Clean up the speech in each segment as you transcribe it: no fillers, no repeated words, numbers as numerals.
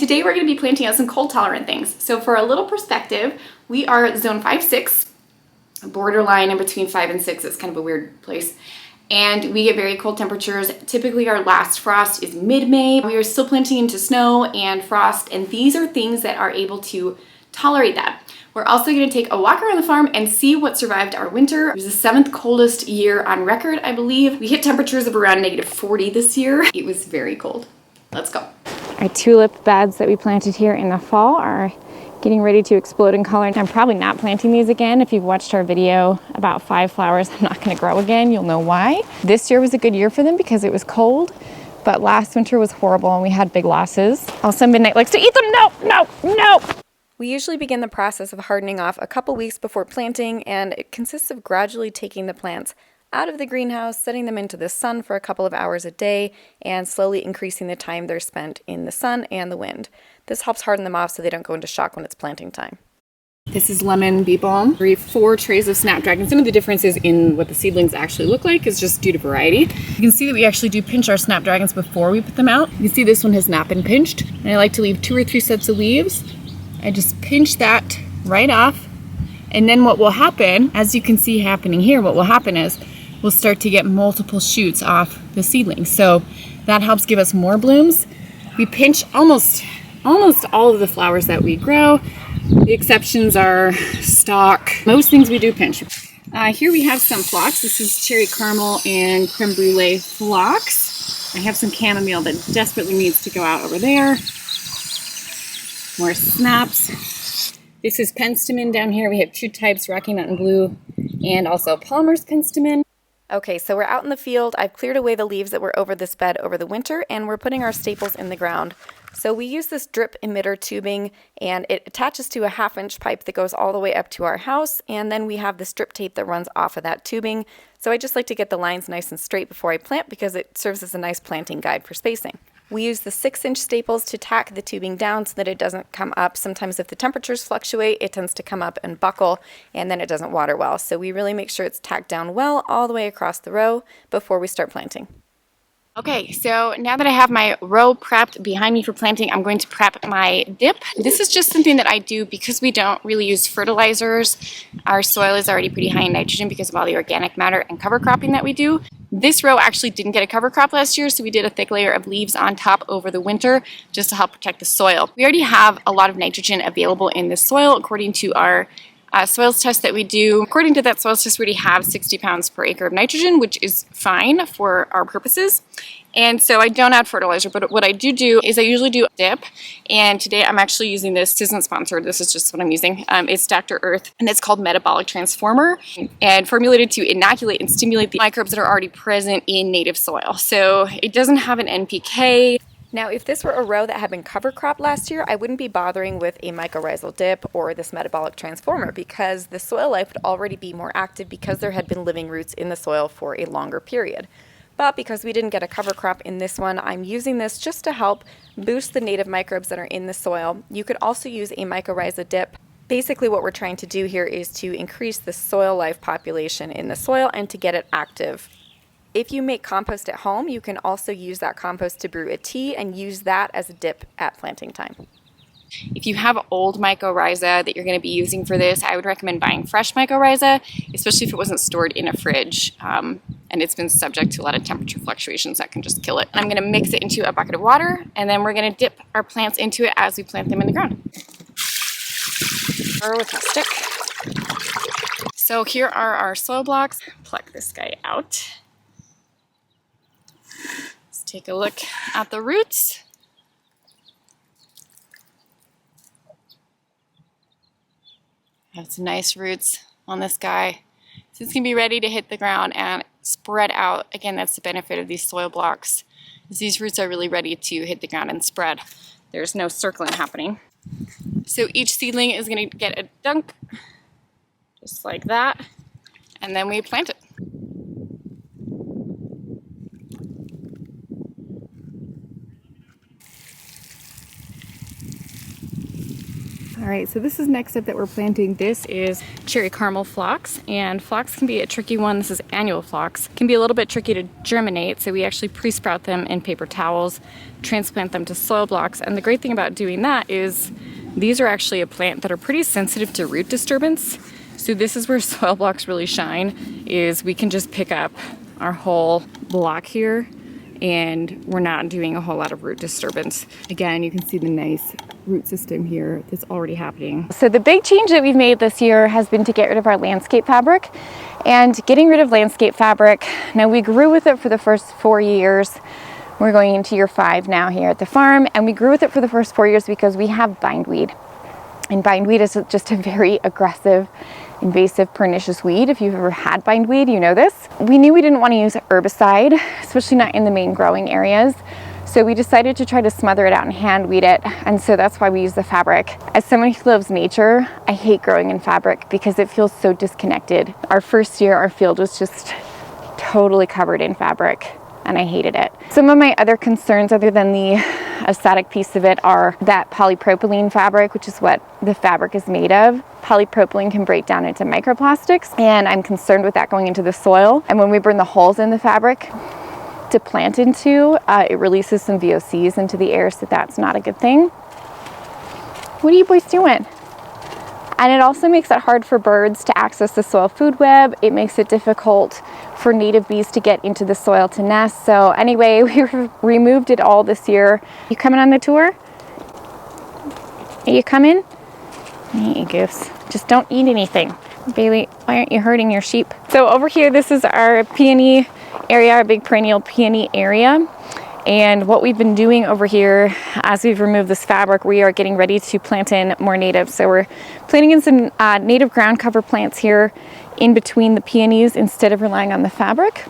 Today we're going to be planting out some cold tolerant things. So for a little perspective, we are zone 5-6, borderline in between 5 and 6. It's kind of a weird place. And we get very cold temperatures. Typically our last frost is mid-May. We are still planting into snow and frost, and these are things that are able to tolerate that. We're also going to take a walk around the farm and see what survived our winter. It was the 7th coldest year on record, I believe. We hit temperatures of around -40 this year. It was very cold. Let's go. Our tulip beds that we planted here in the fall are getting ready to explode in color. I'm probably not planting these again. If you've watched our video about 5 flowers I'm not going to grow again, you'll know why. This year was a good year for them because it was cold, but last winter was horrible and we had big losses. Also, Midnight likes to eat them. No, no, no! We usually begin the process of hardening off a couple weeks before planting, and it consists of gradually taking the plants out of the greenhouse, setting them into the sun for a couple of hours a day, and slowly increasing the time they're spent in the sun and the wind. This helps harden them off so they don't go into shock when it's planting time. This is lemon bee balm. We have 4 trays of snapdragon. Some of the differences in what the seedlings actually look like is just due to variety. You can see that we actually do pinch our snapdragons before we put them out. You can see this one has not been pinched, and I like to leave 2 or 3 sets of leaves. I just pinch that right off, and then what will happen, as you can see happening here, what will happen is we'll start to get multiple shoots off the seedlings. So that helps give us more blooms. We pinch almost all of the flowers that we grow. The exceptions are stock. Most things we do pinch. Here we have some phlox. This is cherry caramel and creme brulee phlox. I have some chamomile that desperately needs to go out over there. More snaps. This is penstemon down here. We have 2 types, Rocky Mountain Blue and also Palmer's penstemon. Okay, so we're out in the field. I've cleared away the leaves that were over this bed over the winter, and we're putting our staples in the ground. So we use this drip emitter tubing, and it attaches to a 1/2-inch pipe that goes all the way up to our house, and then we have the strip tape that runs off of that tubing. So I just like to get the lines nice and straight before I plant because it serves as a nice planting guide for spacing. We use the 6-inch staples to tack the tubing down so that it doesn't come up. Sometimes if the temperatures fluctuate, it tends to come up and buckle, and then it doesn't water well. So we really make sure it's tacked down well all the way across the row before we start planting. Okay, so now that I have my row prepped behind me for planting, I'm going to prep my dip. This is just something that I do because we don't really use fertilizers. Our soil is already pretty high in nitrogen because of all the organic matter and cover cropping that we do. This row actually didn't get a cover crop last year, so we did a thick layer of leaves on top over the winter just to help protect the soil. We already have a lot of nitrogen available in the soil according to our soils test that we do. According to that soils test, we already have 60 pounds per acre of nitrogen, which is fine for our purposes. And so I don't add fertilizer, but what I do is I usually do dip. And today I'm actually using this. This isn't sponsored. This is just what I'm using. It's Dr. Earth, and it's called Metabolic Transformer, and formulated to inoculate and stimulate the microbes that are already present in native soil. So it doesn't have an NPK. Now, if this were a row that had been cover cropped last year, I wouldn't be bothering with a mycorrhizal dip or this metabolic transformer because the soil life would already be more active because there had been living roots in the soil for a longer period. But because we didn't get a cover crop in this one, I'm using this just to help boost the native microbes that are in the soil. You could also use a mycorrhizal dip. Basically what we're trying to do here is to increase the soil life population in the soil and to get it active. If you make compost at home, you can also use that compost to brew a tea and use that as a dip at planting time. If you have old mycorrhiza that you're going to be using for this, I would recommend buying fresh mycorrhiza, especially if it wasn't stored in a fridge and it's been subject to a lot of temperature fluctuations that can just kill it. I'm going to mix it into a bucket of water, and then we're going to dip our plants into it as we plant them in the ground. Or with a stick. So here are our soil blocks. Pluck this guy out. Let's take a look at the roots. Have some nice roots on this guy. So it's going to be ready to hit the ground and spread out. Again, that's the benefit of these soil blocks, is these roots are really ready to hit the ground and spread. There's no circling happening. So each seedling is going to get a dunk, just like that, and then we plant it. All right, so this is next up that we're planting. This is cherry caramel phlox, and phlox can be a tricky one. This is annual phlox. Can be a little bit tricky to germinate, so we actually pre-sprout them in paper towels, transplant them to soil blocks, and the great thing about doing that is these are actually a plant that are pretty sensitive to root disturbance. So this is where soil blocks really shine, is we can just pick up our whole block here and we're not doing a whole lot of root disturbance. Again, you can see the nice root system here that's already happening. So the big change that we've made this year has been to get rid of our landscape fabric. And getting rid of landscape fabric, now we grew with it for the first 4 years. We're going into year 5 now here at the farm, and we grew with it for the first 4 years because we have bindweed. And bindweed is just a very aggressive, invasive, pernicious weed. If you've ever had bindweed, you know this. We knew we didn't want to use herbicide, especially not in the main growing areas. So we decided to try to smother it out and hand weed it. And so that's why we use the fabric. As someone who loves nature, I hate growing in fabric because it feels so disconnected. Our first year, our field was just totally covered in fabric, and I hated it. Some of my other concerns, other than the aesthetic piece of it, are that polypropylene fabric, which is what the fabric is made of. Polypropylene can break down into microplastics, and I'm concerned with that going into the soil. And when we burn the holes in the fabric to plant into, it releases some VOCs into the air, so that's not a good thing. What are you boys doing? And it also makes it hard for birds to access the soil food web. It makes it difficult for native bees to get into the soil to nest. So anyway, we removed it all this year. You coming on the tour? Are you coming? Hey, goose. Just don't eat anything. Bailey, why aren't you hurting your sheep? So over here, this is our peony area, our big perennial peony area. And what we've been doing over here, as we've removed this fabric, we are getting ready to plant in more natives. So we're planting in some native ground cover plants here in between the peonies instead of relying on the fabric.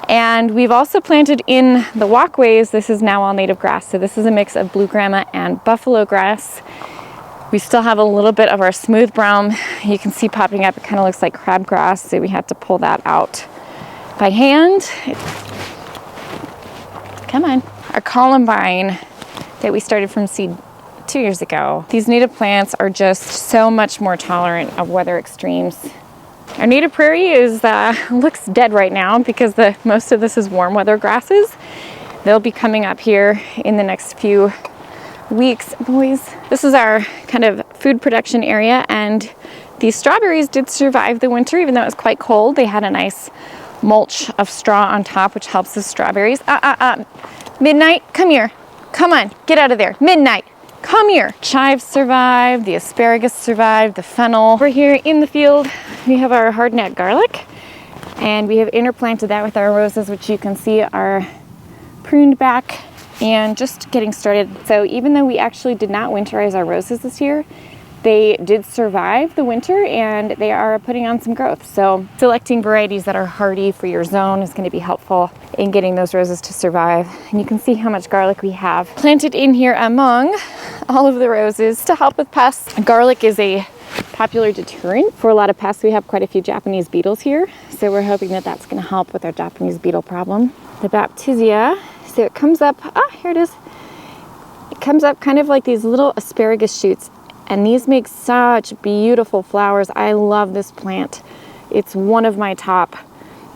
And we've also planted in the walkways. This is now all native grass. So this is a mix of blue grama and buffalo grass. We still have a little bit of our smooth brown. You can see popping up. It kind of looks like crabgrass, so we had to pull that out by hand. Come on. Our columbine that we started from seed 2 years ago. These native plants are just so much more tolerant of weather extremes. Our native prairie is looks dead right now because most of this is warm weather grasses. They'll be coming up here in the next few weeks, boys. This is our kind of food production area, and these strawberries did survive the winter even though it was quite cold. They had a nice mulch of straw on top, which helps the strawberries. Midnight, come here. Come on, get out of there. Midnight, come here. Chives survived, the asparagus survived, the fennel. Over here in the field, we have our hardneck garlic, and we have interplanted that with our roses, which you can see are pruned back and just getting started. So even though we actually did not winterize our roses this year, they did survive the winter and they are putting on some growth. So selecting varieties that are hardy for your zone is going to be helpful in getting those roses to survive. And you can see how much garlic we have planted in here among all of the roses to help with pests. Garlic is a popular deterrent for a lot of pests. We have quite a few Japanese beetles here, so we're hoping that that's going to help with our Japanese beetle problem. The Baptizia, so it comes up, here it is. It comes up kind of like these little asparagus shoots, and these make such beautiful flowers. I love this plant. It's one of my top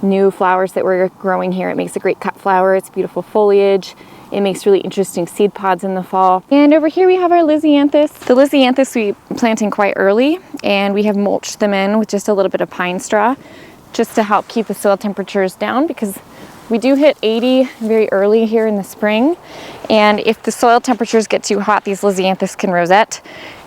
new flowers that we're growing here. It makes a great cut flower. It's beautiful foliage. It makes really interesting seed pods in the fall. And over here we have our Lisianthus. The Lisianthus we planting quite early, and we have mulched them in with just a little bit of pine straw just to help keep the soil temperatures down, because we do hit 80 very early here in the spring. And if the soil temperatures get too hot, these Lisianthus can rosette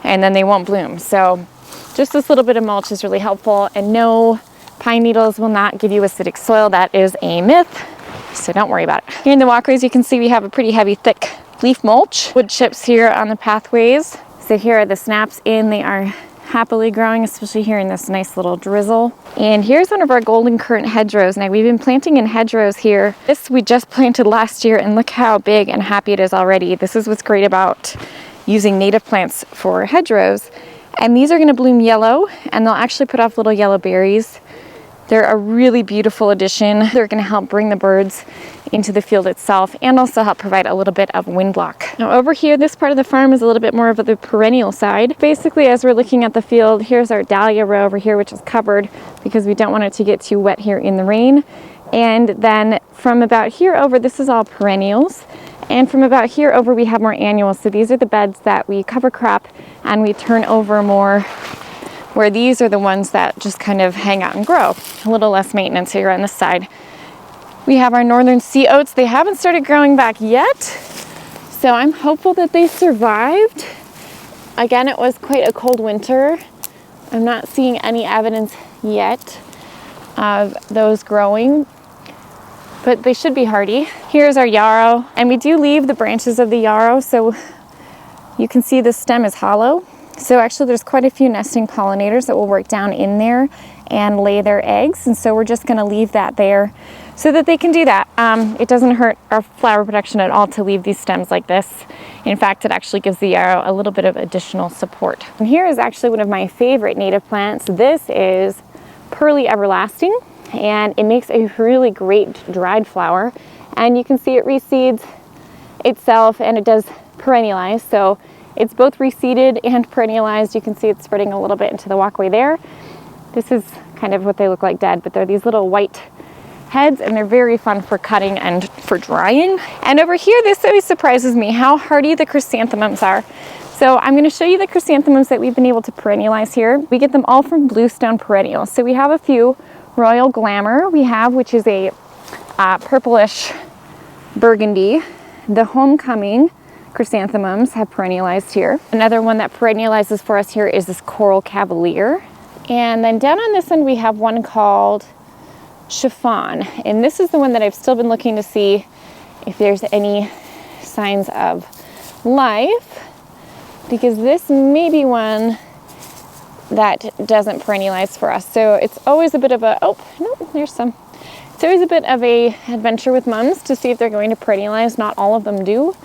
and then they won't bloom. So just this little bit of mulch is really helpful, and no, pine needles will not give you acidic soil. That is a myth, so don't worry about it. Here in the walkways, you can see we have a pretty heavy, thick leaf mulch. Wood chips here on the pathways. So here are the snaps in. They are happily growing, especially here in this nice little drizzle. And here's one of our golden currant hedgerows. Now we've been planting in hedgerows here. This we just planted last year, and look how big and happy it is already. This is what's great about using native plants for hedgerows. And these are going to bloom yellow, and they'll actually put off little yellow berries They're a really beautiful addition. They're going to help bring the birds into the field itself and also help provide a little bit of wind block. Now over here, this part of the farm is a little bit more of the perennial side. Basically, as we're looking at the field, here's our dahlia row over here, which is covered because we don't want it to get too wet here in the rain. And then from about here over, this is all perennials. And from about here over, we have more annuals. So these are the beds that we cover crop and we turn over more, where these are the ones that just kind of hang out and grow. A little less maintenance here on this side. We have our northern sea oats. They haven't started growing back yet, so I'm hopeful that they survived. Again, it was quite a cold winter. I'm not seeing any evidence yet of those growing, but they should be hardy. Here's our yarrow, and we do leave the branches of the yarrow, so you can see the stem is hollow. So actually there's quite a few nesting pollinators that will work down in there and lay their eggs, and so we're just going to leave that there so that they can do that. It doesn't hurt our flower production at all to leave these stems like this. In fact, it actually gives the yarrow a little bit of additional support. And here is actually one of my favorite native plants. This is Pearly Everlasting, and it makes a really great dried flower. And you can see it reseeds itself, and it does perennialize. So it's both reseeded and perennialized. You can see it's spreading a little bit into the walkway there. This is kind of what they look like dead, but they're these little white heads, and they're very fun for cutting and for drying. And over here, this always surprises me how hardy the chrysanthemums are. So I'm going to show you the chrysanthemums that we've been able to perennialize here. We get them all from bluestone perennials. So we have a few. Royal Glamour we have, which is a purplish burgundy. The Homecoming chrysanthemums have perennialized here. Another one that perennializes for us here is this Coral Cavalier. And then down on this end, we have one called Chiffon, and this is the one that I've still been looking to see if there's any signs of life, because this may be one that doesn't perennialize for us. So it's always a bit of a, oh, no, there's some. It's always a bit of a adventure with mums to see if they're going to perennialize. Not all of them do.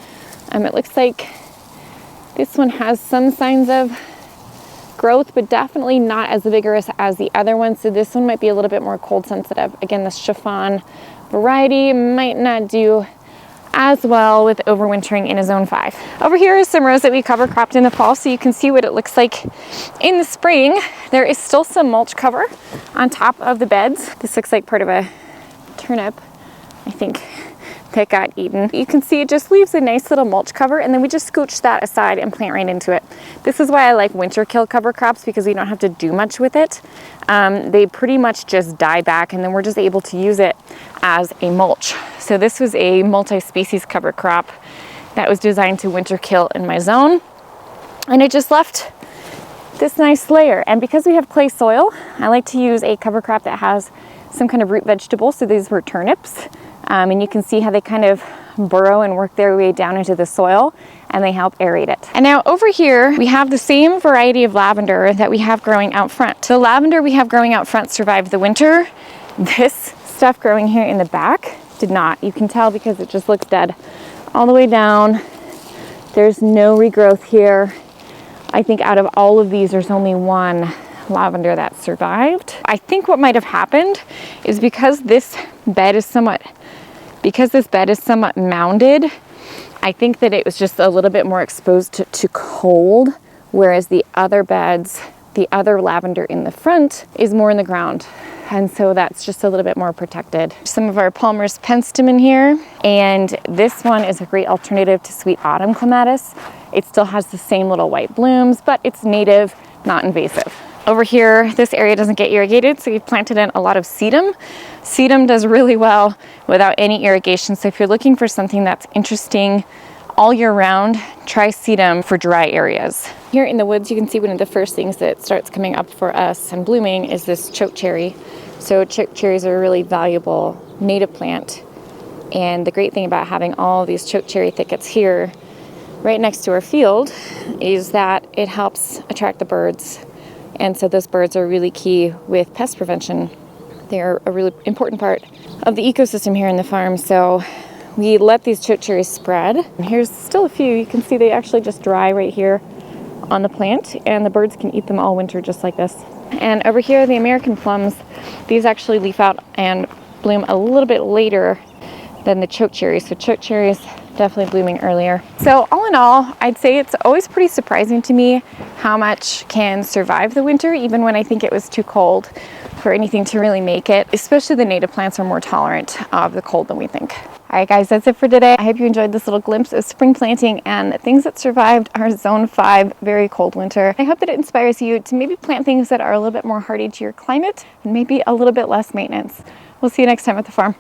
It looks like this one has some signs of growth, but definitely not as vigorous as the other one. So this one might be a little bit more cold sensitive. Again, this Chiffon variety might not do as well with overwintering in a zone 5. Over here is some rows that we cover cropped in the fall, so you can see what it looks like in the spring. There is still some mulch cover on top of the beds. This looks like part of a turnip, I think, that got eaten. You can see it just leaves a nice little mulch cover, and then we just scooch that aside and plant right into it. This is why I like winter kill cover crops, because we don't have to do much with it. They pretty much just die back, and then we're just able to use it as a mulch. So this was a multi-species cover crop that was designed to winter kill in my zone, and it just left this nice layer. And because we have clay soil, I like to use a cover crop that has some kind of root vegetable. So these were turnips. And you can see how they kind of burrow and work their way down into the soil, and they help aerate it. And now over here, we have the same variety of lavender that we have growing out front. The lavender we have growing out front survived the winter. This stuff growing here in the back did not. You can tell because it just looks dead all the way down. There's no regrowth here. I think out of all of these, there's only one lavender that survived. I think what might have happened is because this bed is somewhat mounded, I think that it was just a little bit more exposed to cold, whereas the other beds, the other lavender in the front is more in the ground. And so that's just a little bit more protected. Some of our Palmer's penstem in here, and this one is a great alternative to sweet autumn clematis. It still has the same little white blooms, but it's native, not invasive. Over here, this area doesn't get irrigated, so we've planted in a lot of sedum. Sedum does really well without any irrigation, so if you're looking for something that's interesting all year round, try sedum for dry areas. Here in the woods, you can see one of the first things that starts coming up for us and blooming is this choke cherry. So choke cherries are a really valuable native plant, and the great thing about having all these choke cherry thickets here right next to our field is that it helps attract the birds. And so those birds are really key with pest prevention. They're a really important part of the ecosystem here in the farm. So we let these choke cherries spread. And here's still a few. You can see they actually just dry right here on the plant, and the birds can eat them all winter just like this. And over here, the American plums, these actually leaf out and bloom a little bit later than the choke cherries. So choke cherries definitely blooming earlier. So all in all, I'd say it's always pretty surprising to me how much can survive the winter, even when I think it was too cold for anything to really make it. Especially the native plants are more tolerant of the cold than we think. All right, guys, that's it for today. I hope you enjoyed this little glimpse of spring planting and things that survived our Zone 5 very cold winter. I hope that it inspires you to maybe plant things that are a little bit more hardy to your climate and maybe a little bit less maintenance. We'll see you next time at the farm.